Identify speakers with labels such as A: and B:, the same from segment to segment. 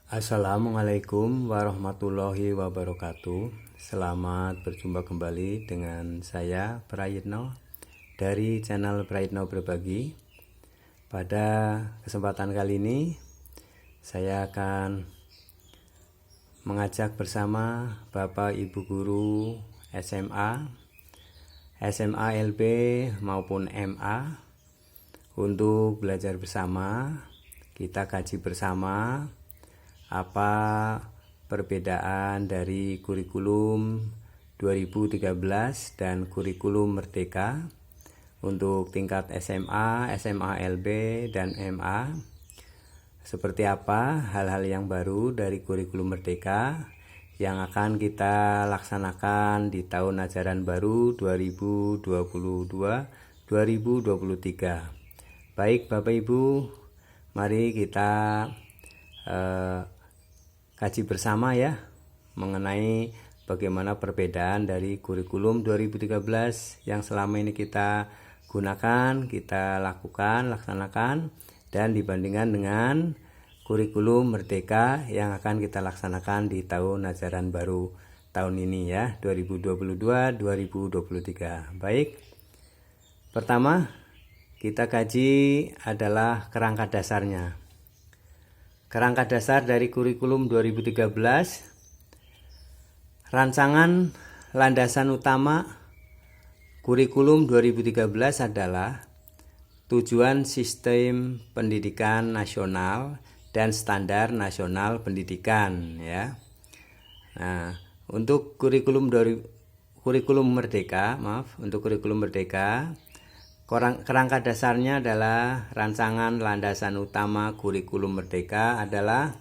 A: Assalamualaikum warahmatullahi wabarakatuh. Selamat berjumpa kembali dengan saya Prayitno dari channel Prayitno Berbagi. Pada kesempatan kali ini saya akan mengajak bersama Bapak Ibu Guru SMA, SMA LB maupun MA untuk belajar bersama. Kita kaji bersama apa perbedaan dari kurikulum 2013 dan kurikulum Merdeka untuk tingkat SMA, SMA LB, dan MA. Seperti apa hal-hal yang baru dari kurikulum Merdeka yang akan kita laksanakan di tahun ajaran baru 2022-2023. Baik Bapak Ibu, mari kita kaji bersama ya mengenai bagaimana perbedaan dari kurikulum 2013 yang selama ini kita gunakan, kita laksanakan, dan dibandingkan dengan kurikulum Merdeka yang akan kita laksanakan di tahun ajaran baru tahun ini ya, 2022-2023. Baik, pertama kita kaji adalah kerangka dasarnya. Kerangka dasar dari kurikulum 2013, rancangan landasan utama kurikulum 2013 adalah tujuan sistem pendidikan nasional dan standar nasional pendidikan ya. Nah, untuk kurikulum Merdeka, kerangka dasarnya adalah rancangan landasan utama kurikulum Merdeka adalah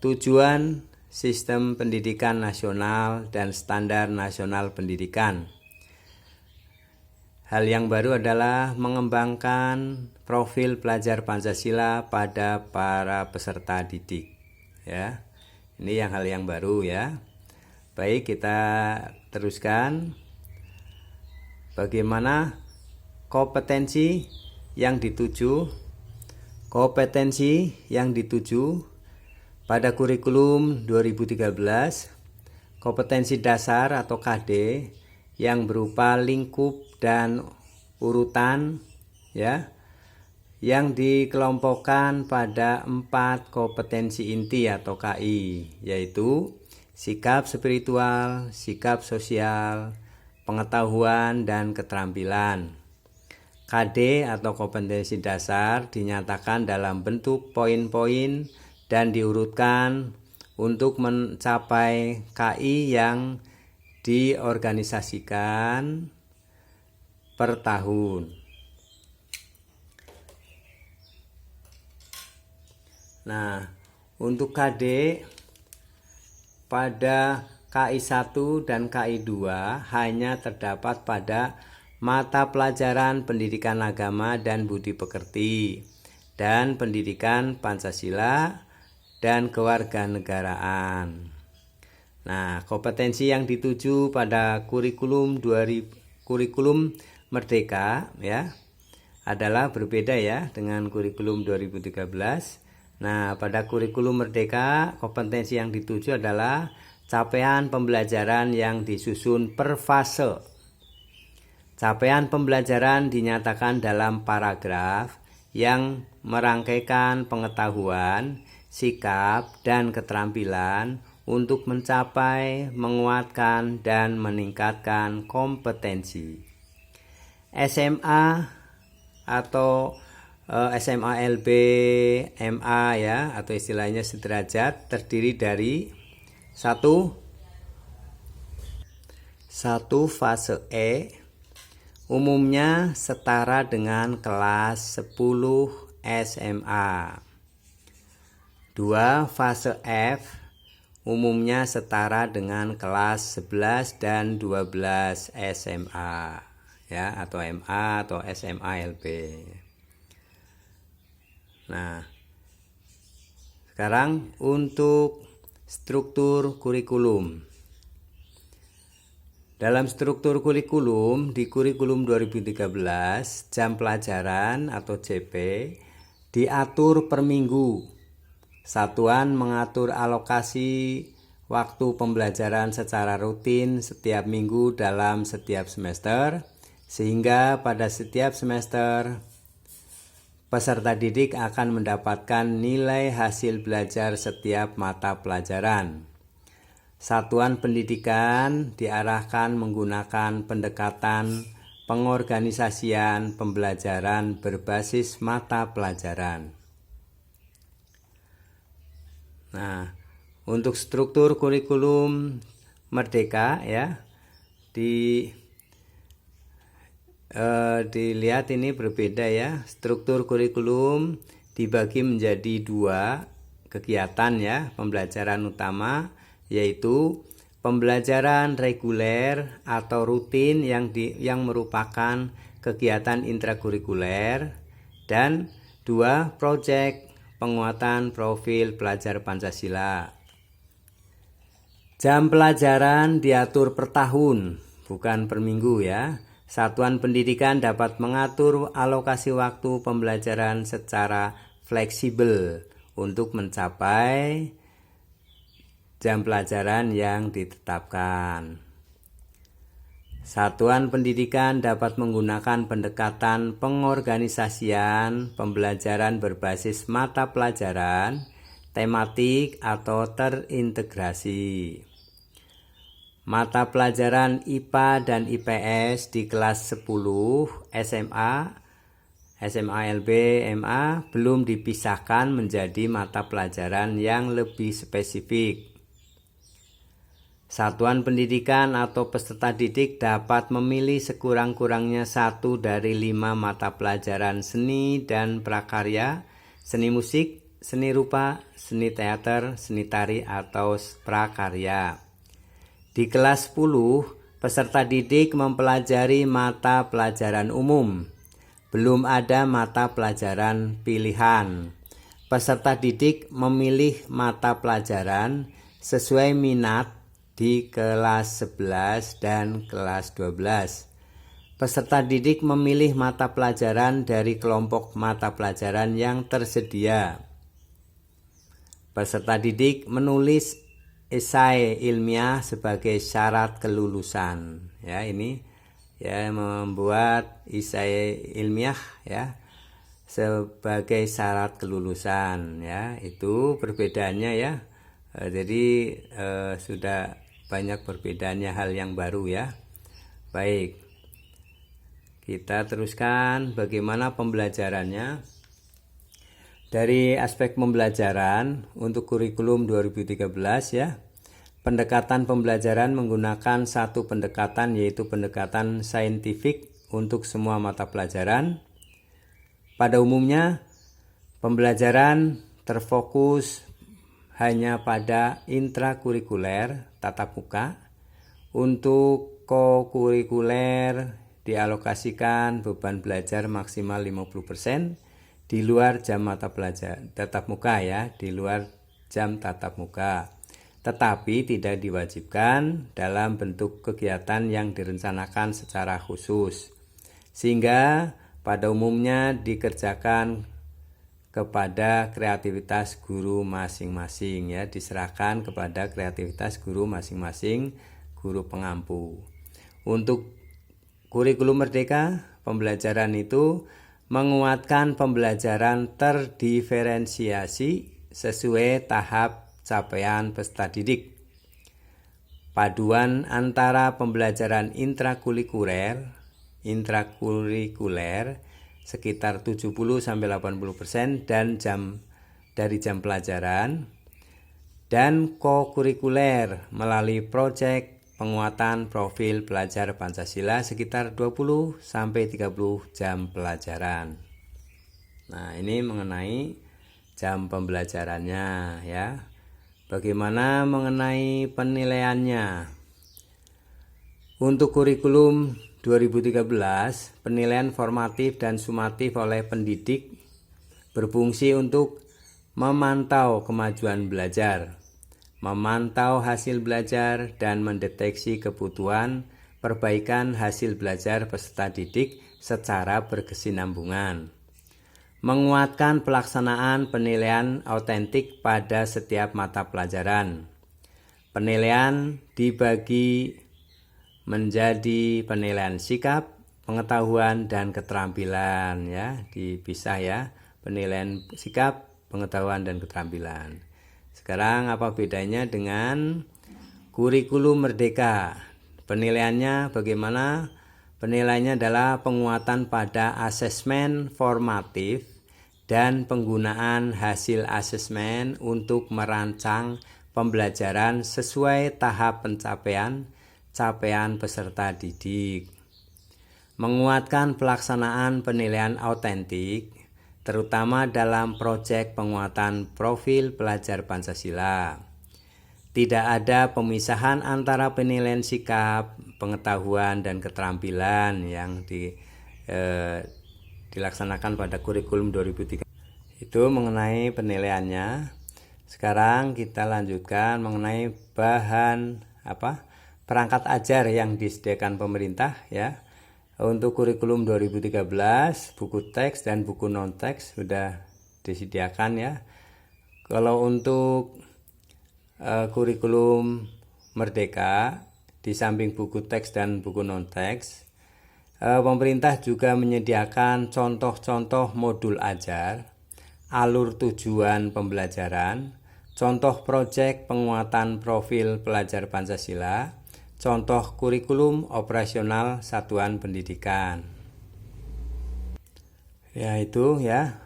A: tujuan sistem pendidikan nasional dan standar nasional pendidikan. Hal yang baru adalah mengembangkan profil pelajar Pancasila pada para peserta didik. Ya, ini hal yang baru ya. Baik, kita teruskan. Bagaimana kompetensi yang dituju pada kurikulum 2013, kompetensi dasar atau KD yang berupa lingkup dan urutan ya, yang dikelompokkan pada 4 kompetensi inti atau KI, yaitu sikap spiritual, sikap sosial, pengetahuan, dan keterampilan. KD atau kompetensi dasar dinyatakan dalam bentuk poin-poin dan diurutkan untuk mencapai KI yang diorganisasikan per tahun. Nah, untuk KD pada KI 1 dan KI 2 hanya terdapat pada mata pelajaran pendidikan agama dan budi pekerti, dan pendidikan Pancasila dan kewarganegaraan. Nah, kompetensi yang dituju pada kurikulum Merdeka ya adalah berbeda ya dengan kurikulum 2013. Nah, pada kurikulum Merdeka kompetensi yang dituju adalah capaian pembelajaran yang disusun per fase. Capaian pembelajaran dinyatakan dalam paragraf yang merangkaikan pengetahuan, sikap, dan keterampilan untuk mencapai, menguatkan, dan meningkatkan kompetensi. SMA atau SMA LB, MA ya, atau istilahnya sederajat, terdiri dari satu fase E, umumnya setara dengan kelas 10 SMA. 2. Fase F, umumnya setara dengan kelas 11 dan 12 SMA ya, atau MA atau SMA LB. Nah, sekarang untuk struktur kurikulum. Dalam struktur kurikulum, di kurikulum 2013, jam pelajaran atau JP diatur per minggu Satuan mengatur alokasi waktu pembelajaran secara rutin setiap minggu dalam setiap semester, sehingga pada setiap semester peserta didik akan mendapatkan nilai hasil belajar setiap mata pelajaran. Satuan pendidikan diarahkan menggunakan pendekatan pengorganisasian pembelajaran berbasis mata pelajaran. Nah, untuk struktur kurikulum Merdeka ya, dilihat ini berbeda ya. Struktur kurikulum dibagi menjadi 2 kegiatan ya, pembelajaran utama, yaitu pembelajaran reguler atau rutin yang merupakan kegiatan intrakurikuler, dan 2 proyek penguatan profil pelajar Pancasila. Jam pelajaran diatur per tahun, bukan per minggu ya. Satuan pendidikan dapat mengatur alokasi waktu pembelajaran secara fleksibel untuk mencapai jam pelajaran yang ditetapkan. Satuan pendidikan dapat menggunakan pendekatan pengorganisasian pembelajaran berbasis mata pelajaran, tematik atau terintegrasi. Mata pelajaran IPA dan IPS di kelas 10 SMA, LB, MA belum dipisahkan menjadi mata pelajaran yang lebih spesifik. Satuan pendidikan atau peserta didik dapat memilih sekurang-kurangnya 1 dari 5 mata pelajaran seni dan prakarya, seni musik, seni rupa, seni teater, seni tari, atau prakarya. Di kelas 10, peserta didik mempelajari mata pelajaran umum. Belum ada mata pelajaran pilihan. Peserta didik memilih mata pelajaran sesuai minat di kelas 11 dan kelas 12. Peserta didik memilih mata pelajaran dari kelompok mata pelajaran yang tersedia. Peserta didik menulis esai ilmiah sebagai syarat kelulusan. Ya, ini ya, membuat esai ilmiah ya sebagai syarat kelulusan ya. Itu perbedaannya ya. Jadi sudah banyak perbedaannya, hal yang baru ya. Baik, kita teruskan bagaimana pembelajarannya. Dari aspek pembelajaran untuk kurikulum 2013 ya, pendekatan pembelajaran menggunakan 1 pendekatan, yaitu pendekatan saintifik untuk semua mata pelajaran. Pada umumnya pembelajaran terfokus hanya pada intrakurikuler tatap muka. Untuk kokurikuler dialokasikan beban belajar maksimal 50% di luar jam mata pelajaran tatap muka ya, di luar jam tatap muka. Tetapi tidak diwajibkan dalam bentuk kegiatan yang direncanakan secara khusus, sehingga pada umumnya dikerjakan kepada kreativitas guru masing-masing ya, diserahkan kepada kreativitas guru masing-masing, guru pengampu. Untuk kurikulum Merdeka, pembelajaran itu menguatkan pembelajaran terdiferensiasi sesuai tahap capaian peserta didik. Paduan antara pembelajaran intrakurikuler sekitar 70-80% dan dari jam pelajaran, dan kokurikuler melalui proyek penguatan profil pelajar Pancasila sekitar 20-30 jam pelajaran. Nah, ini mengenai jam pembelajarannya ya. Bagaimana mengenai penilaiannya? Untuk kurikulum 2013, penilaian formatif dan sumatif oleh pendidik berfungsi untuk memantau kemajuan belajar, memantau hasil belajar, dan mendeteksi kebutuhan perbaikan hasil belajar peserta didik secara berkesinambungan. menguatkan pelaksanaan penilaian autentik pada setiap mata pelajaran. Penilaian dibagi menjadi penilaian sikap, pengetahuan, dan keterampilan, ya, dipisah ya, penilaian sikap, pengetahuan, dan keterampilan. Sekarang apa bedanya dengan kurikulum merdeka? Penilaiannya bagaimana? Penilaiannya adalah penguatan pada asesmen formatif dan penggunaan hasil asesmen untuk merancang pembelajaran sesuai tahap capaian peserta didik. Menguatkan pelaksanaan penilaian autentik, terutama dalam proyek penguatan profil pelajar Pancasila. Tidak ada pemisahan antara penilaian sikap, pengetahuan, dan keterampilan yang dilaksanakan pada kurikulum 2003. Itu mengenai penilaiannya. Sekarang kita lanjutkan mengenai bahan perangkat ajar yang disediakan pemerintah, ya. Untuk kurikulum 2013, buku teks dan buku non teks sudah disediakan, ya. Kalau untuk kurikulum merdeka, di samping buku teks dan buku non teks, pemerintah juga menyediakan contoh-contoh modul ajar, alur tujuan pembelajaran, contoh proyek penguatan profil pelajar Pancasila, contoh kurikulum operasional satuan pendidikan. Ya, itu ya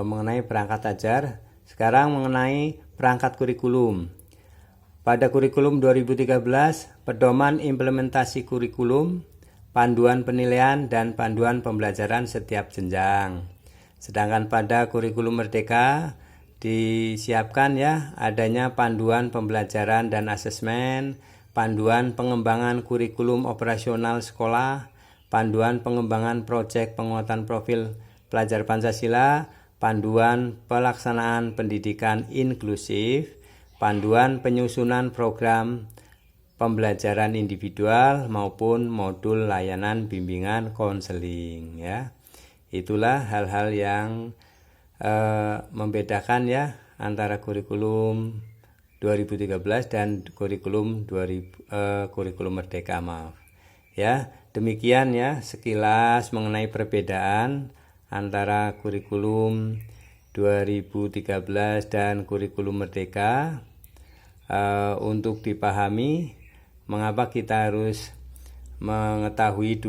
A: mengenai perangkat ajar. Sekarang mengenai perangkat kurikulum. Pada kurikulum 2013, pedoman implementasi kurikulum, panduan penilaian, dan panduan pembelajaran setiap jenjang. Sedangkan pada kurikulum merdeka disiapkan, ya, adanya panduan pembelajaran dan asesmen, panduan pengembangan kurikulum operasional sekolah, panduan pengembangan proyek penguatan profil pelajar Pancasila, panduan pelaksanaan pendidikan inklusif, panduan penyusunan program pembelajaran individual maupun modul layanan bimbingan konseling, ya. Itulah hal-hal yang membedakan, ya, antara kurikulum 2013 dan kurikulum merdeka, ya. Demikian, ya, sekilas mengenai perbedaan antara kurikulum 2013 dan kurikulum merdeka. Untuk dipahami mengapa kita harus mengetahui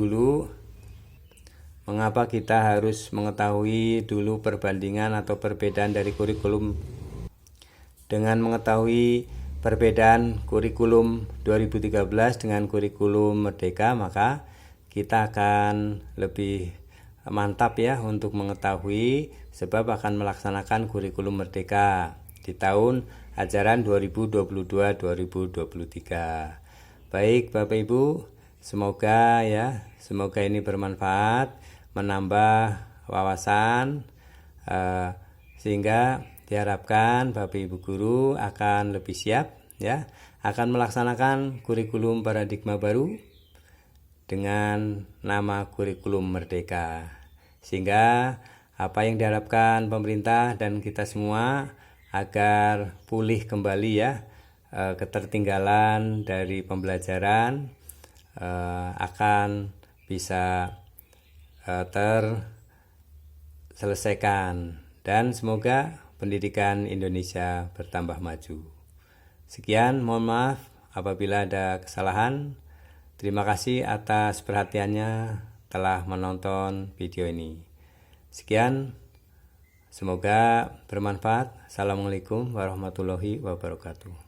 A: dulu perbandingan atau perbedaan dari kurikulum. Dengan mengetahui perbedaan kurikulum 2013 dengan kurikulum merdeka, maka kita akan lebih mantap, ya, untuk mengetahui sebab akan melaksanakan kurikulum merdeka di tahun ajaran 2022-2023. Baik Bapak Ibu, semoga ini bermanfaat, menambah wawasan, sehingga diharapkan Bapak Ibu guru akan lebih siap, ya, akan melaksanakan kurikulum paradigma baru dengan nama kurikulum merdeka, sehingga apa yang diharapkan pemerintah dan kita semua agar pulih kembali, ya, ketertinggalan dari pembelajaran akan bisa terselesaikan, dan semoga pendidikan Indonesia bertambah maju. Sekian, mohon maaf apabila ada kesalahan. Terima kasih atas perhatiannya telah menonton video ini. Sekian, semoga bermanfaat. Assalamualaikum warahmatullahi wabarakatuh.